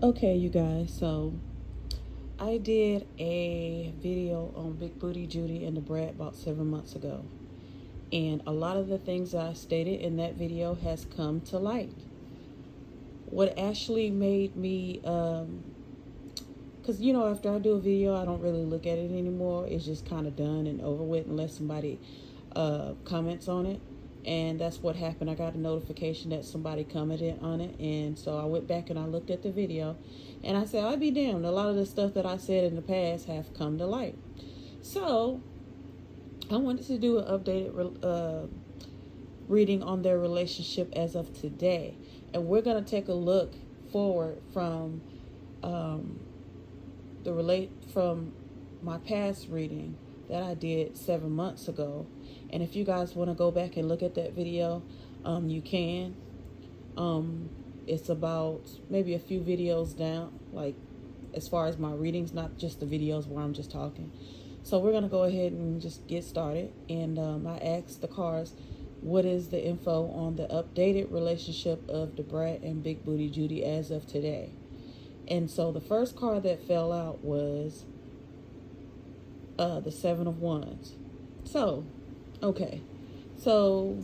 Okay, you guys, so I did a video on Big Booty Judy and the Brat about 7 months ago. And a lot of the things that I stated in that video has come to light. What actually made me, because after I do a video, I don't really look at it anymore. It's just kind of done and over with unless somebody comments on it. And that's what happened. I got a notification that somebody commented on it, and so I went back and I looked at the video, and I said, I'd be damned, a lot of the stuff that I said in the past have come to light. So I wanted to do an updated reading on their relationship as of today, and we're going to take a look forward from from my past reading that I did 7 months ago. And if you guys want to go back and look at that video, you can. It's about maybe a few videos down, like as far as my readings, not just the videos where I'm just talking. So we're going to go ahead and just get started. And I asked the cards, what is the info on the updated relationship of the Brat and Big Booty Judy as of today? And so the first card that fell out was the Seven of Wands. Okay, so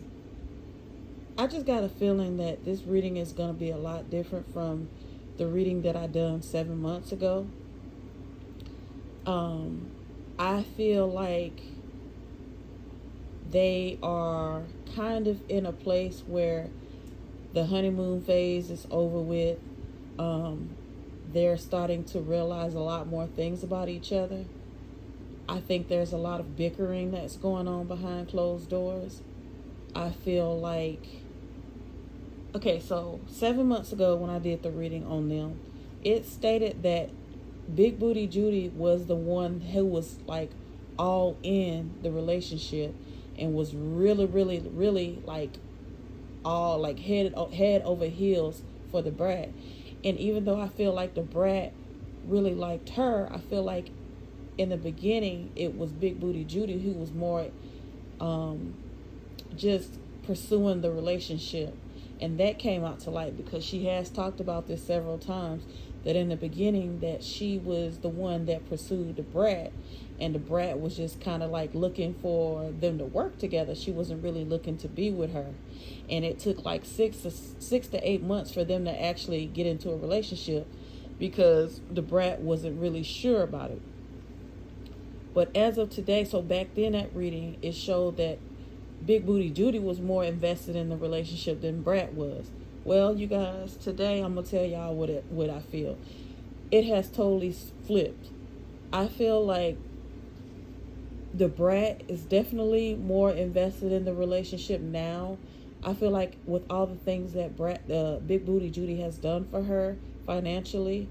I just got a feeling that this reading is going to be a lot different from the reading that I done 7 months ago. I feel like they are kind of in a place where the honeymoon phase is over with. They're starting to realize a lot more things about each other. I think there's a lot of bickering that's going on behind closed doors. I feel like, okay, so 7 months ago when I did the reading on them, it stated that Big Booty Judy was the one who was like all in the relationship and was really, really, really like all like head over heels for the Brat. And even though I feel like the Brat really liked her, I feel like in the beginning, it was Big Booty Judy who was more just pursuing the relationship. And that came out to light because she has talked about this several times, that in the beginning that she was the one that pursued the Brat, and the Brat was just kind of like looking for them to work together. She wasn't really looking to be with her. And it took like 6 to 8 months for them to actually get into a relationship because the Brat wasn't really sure about it. But as of today, so back then at reading, it showed that Big Booty Judy was more invested in the relationship than Brat was. Well, you guys, today I'm going to tell y'all what I feel. It has totally flipped. I feel like the Brat is definitely more invested in the relationship now. I feel like with all the things that Big Booty Judy has done for her financially,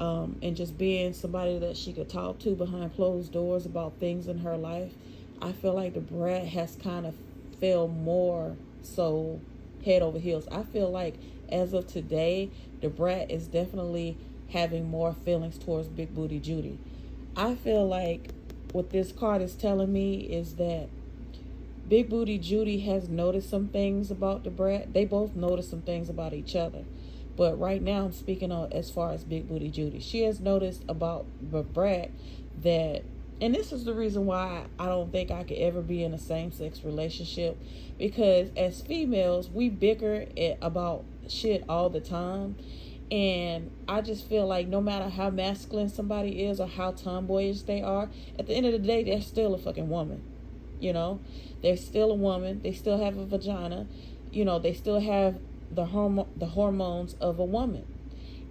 and just being somebody that she could talk to behind closed doors about things in her life, I feel like the Brat has kind of fell more so head over heels. I feel like as of today, the Brat is definitely having more feelings towards Big Booty Judy. I feel like what this card is telling me is that Big Booty Judy has noticed some things about the Brat. They both noticed some things about each other. But right now I'm speaking on as far as Big Booty Judy. She has noticed about the Brat that, and this is the reason why I don't think I could ever be in a same-sex relationship, because as females, we bicker about shit all the time. And I just feel like no matter how masculine somebody is or how tomboyish they are, at the end of the day, they're still a fucking woman. They're still a woman. They still have a vagina. They still have the hormones of a woman.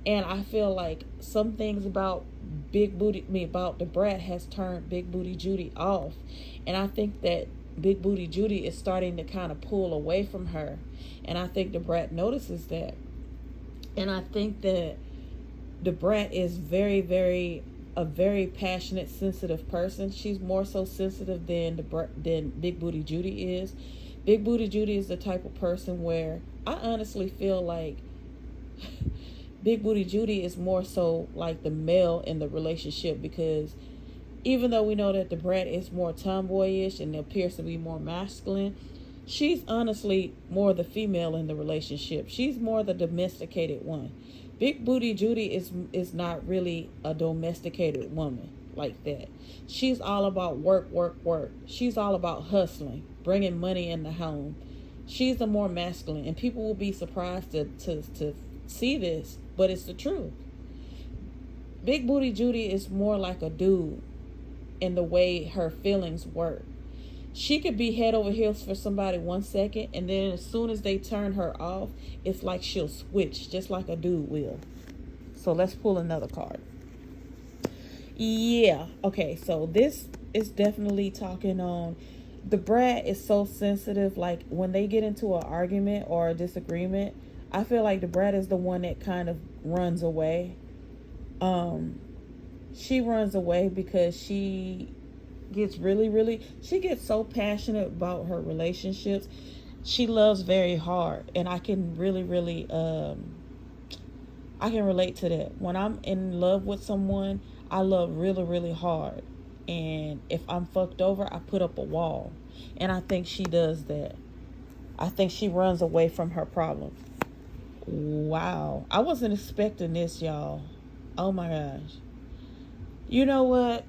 And I feel like some things about about the Brat has turned Big Booty Judy off. And I think that Big Booty Judy is starting to kind of pull away from her. And I think the Brat notices that. And I think that the Brat is a very passionate, sensitive person. She's more so sensitive than Big Booty Judy is. Big Booty Judy is the type of person where I honestly feel like Big Booty Judy is more so like the male in the relationship, because even though we know that the Brat is more tomboyish and appears to be more masculine, She's honestly more the female in the relationship. She's more the domesticated one. Big Booty Judy is not really a domesticated woman like that. She's all about work, work, work. She's all about hustling, bringing money in the home. She's the more masculine, and people will be surprised to see this, but it's the truth. Big Booty Judy is more like a dude in the way her feelings work. She could be head over heels for somebody 1 second, and then as soon as they turn her off, it's like she'll switch, just like a dude will. So let's pull another card. Yeah, okay, so this is definitely talking on the brat is so sensitive. Like when they get into an argument or a disagreement, I feel like the brat is the one that kind of runs away. She runs away because she gets she gets so passionate about her relationships. She loves very hard, and I can really I can relate to that. When I'm in love with someone, I love really hard, and if I'm fucked over, I put up a wall. And I think she does that. I think she runs away from her problems. Wow, I wasn't expecting this, y'all. Oh my gosh. You know what?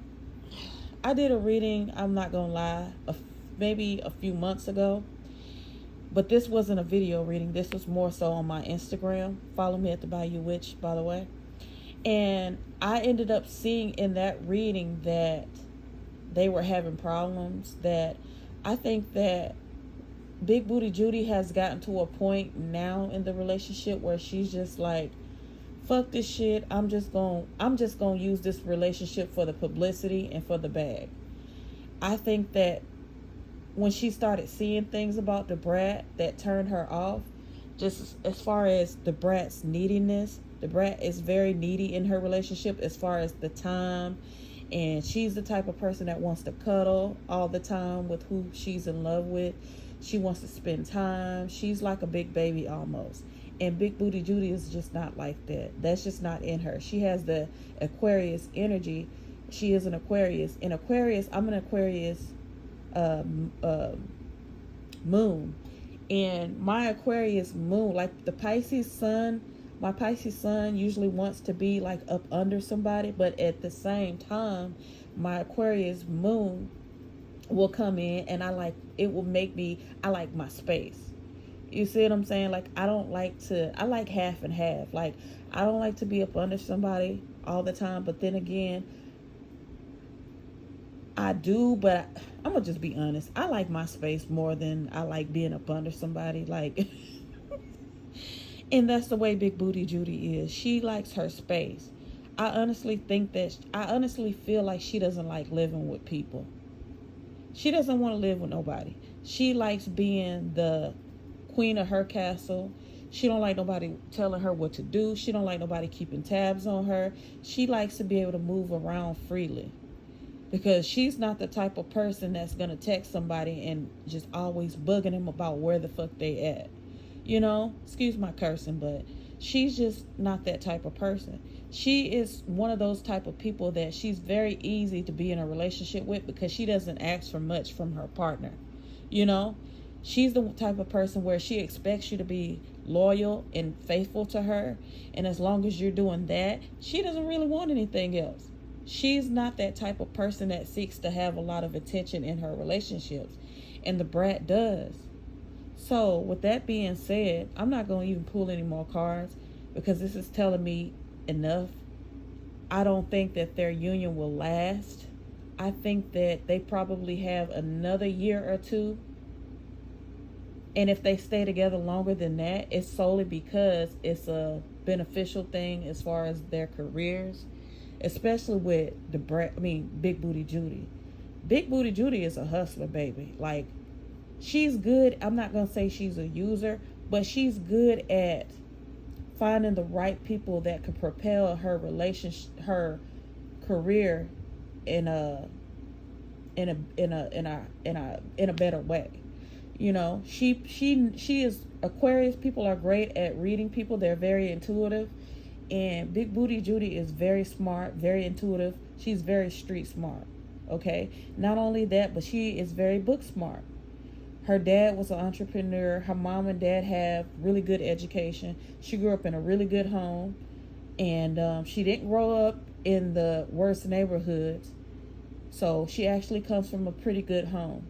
I did a reading, I'm not gonna lie, maybe a few months ago. But this wasn't a video reading. This was more so on my Instagram. Follow me at the Bayou Witch, by the way. And I ended up seeing in that reading that they were having problems. That I think that Big Booty Judy has gotten to a point now in the relationship where she's just like, fuck this shit. I'm just gonna use this relationship for the publicity and for the bag. I think that when she started seeing things about the brat that turned her off, just as far as the brat's neediness, the brat is very needy in her relationship as far as the time, and she's the type of person that wants to cuddle all the time with who she's in love with. She wants to spend time. She's like a big baby almost. And Big Booty Judy is just not like that. That's just not in her. She has the Aquarius energy. She is an Aquarius. In Aquarius, I'm an Aquarius moon. And my Aquarius moon, like the Pisces sun, my Pisces sun usually wants to be like up under somebody. But at the same time, my Aquarius moon will come in and I like my space. You see what I'm saying? Like, I like half and half. Like, I don't like to be up under somebody all the time. But then again, I do. But I'm going to just be honest. I like my space more than I like being up under somebody. Like, and that's the way Big Booty Judy is. She likes her space. I honestly feel like she doesn't like living with people. She doesn't want to live with nobody. She likes being the queen of her castle. She don't like nobody telling her what to do. She don't like nobody keeping tabs on her. She likes to be able to move around freely, because she's not the type of person that's gonna text somebody and just always bugging them about where the fuck they at. You know, excuse my cursing, but she's just not that type of person. She is one of those type of people that she's very easy to be in a relationship with because she doesn't ask for much from her partner. You know, she's the type of person where she expects you to be loyal and faithful to her. And as long as you're doing that, she doesn't really want anything else. She's not that type of person that seeks to have a lot of attention in her relationships. And the brat does. So with that being said, I'm not going to even pull any more cards because this is telling me enough. I don't think that their union will last. I think that they probably have another year or two. And if they stay together longer than that, it's solely because it's a beneficial thing as far as their careers, especially with Big Booty Judy. Big Booty Judy is a hustler, baby. Like, she's good. I'm not going to say she's a user, but she's good at finding the right people that could propel her relationship, her career in a better way. You know, she is Aquarius. People are great at reading people. They're very intuitive. And Big Booty Judy is very smart, very intuitive. She's very street smart. Okay. Not only that, but she is very book smart. Her dad was an entrepreneur. Her mom and dad have really good education. She grew up in a really good home. And she didn't grow up in the worst neighborhoods. So she actually comes from a pretty good home.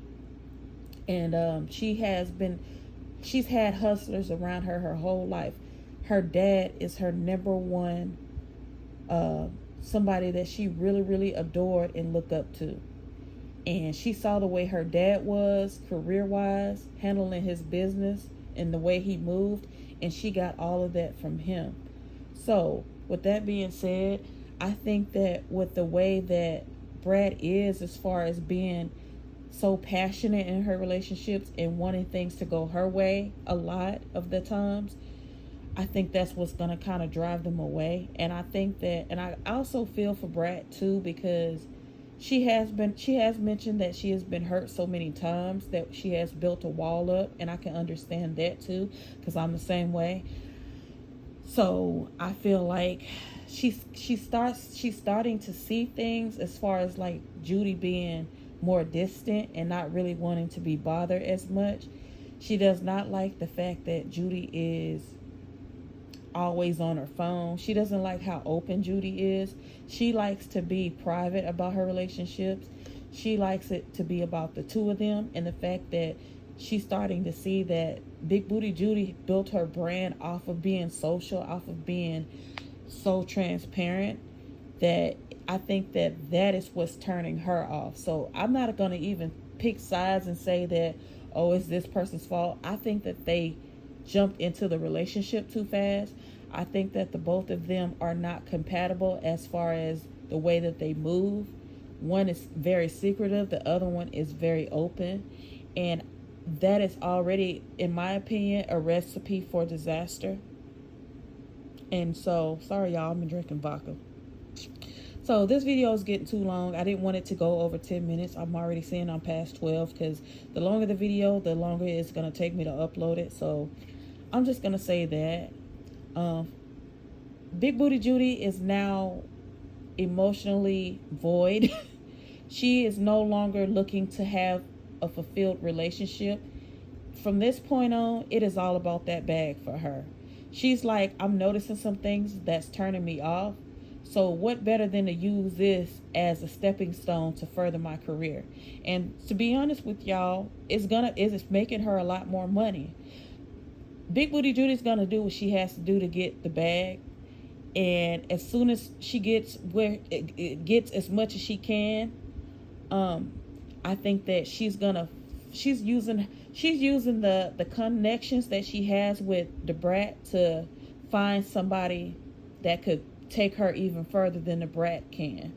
And she's had hustlers around her whole life. Her dad is her number one, somebody that she really, really adored and looked up to. And she saw the way her dad was career-wise, handling his business and the way he moved, and she got all of that from him. So, with that being said, I think that with the way that Brat is, as far as being so passionate in her relationships and wanting things to go her way a lot of the times, I think that's what's going to kind of drive them away. And I think that, and I also feel for Brat too, because she has mentioned that she has been hurt so many times that she has built a wall up, and I can understand that too, because I'm the same way. So I feel like she's starting to see things as far as like Judy being more distant and not really wanting to be bothered as much. She does not like the fact that Judy is always on her phone. She doesn't like how open Judy is. She likes to be private about her relationships. She likes it to be about the two of them, and the fact that she's starting to see that Big Booty Judy built her brand off of being social, off of being so transparent, that I think that is what's turning her off. So I'm not going to even pick sides and say that, oh, it's this person's fault. I think that they jumped into the relationship too fast. I think that the both of them are not compatible as far as the way that they move. One is very secretive, the other one is very open, and that is already, in my opinion, a recipe for disaster. And so, sorry y'all, I've been drinking vodka. So this video is getting too long. I didn't want it to go over 10 minutes. I'm already seeing I'm past 12, because the longer the video, the longer it's going to take me to upload it. So I'm just going to say that Big Booty Judy is now emotionally void. She is no longer looking to have a fulfilled relationship. From this point on, it is all about that bag for her. She's like, I'm noticing some things that's turning me off. So what better than to use this as a stepping stone to further my career? And to be honest with y'all, it's making her a lot more money. Big Booty Judy's gonna do what she has to do to get the bag. And as soon as she gets where it gets as much as she can, I think that she's using the connections that she has with the Brat to find somebody that could take her even further than the Brat can.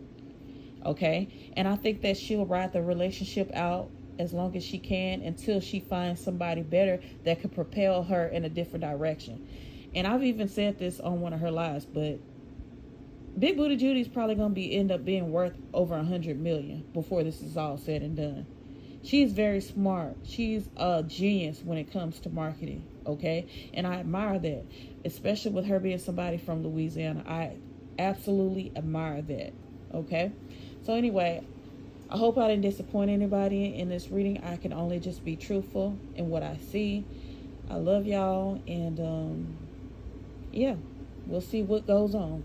Okay? And I think that she'll ride the relationship out as long as she can until she finds somebody better that could propel her in a different direction. And I've even said this on one of her lives, but Big Booty Judy's probably going to end up being worth over $100 million before this is all said and done. She's very smart. She's a genius when it comes to marketing, okay? And I admire that, especially with her being somebody from Louisiana. I absolutely admire that, okay? So anyway, I hope I didn't disappoint anybody in this reading. I can only just be truthful in what I see. I love y'all, and yeah, we'll see what goes on.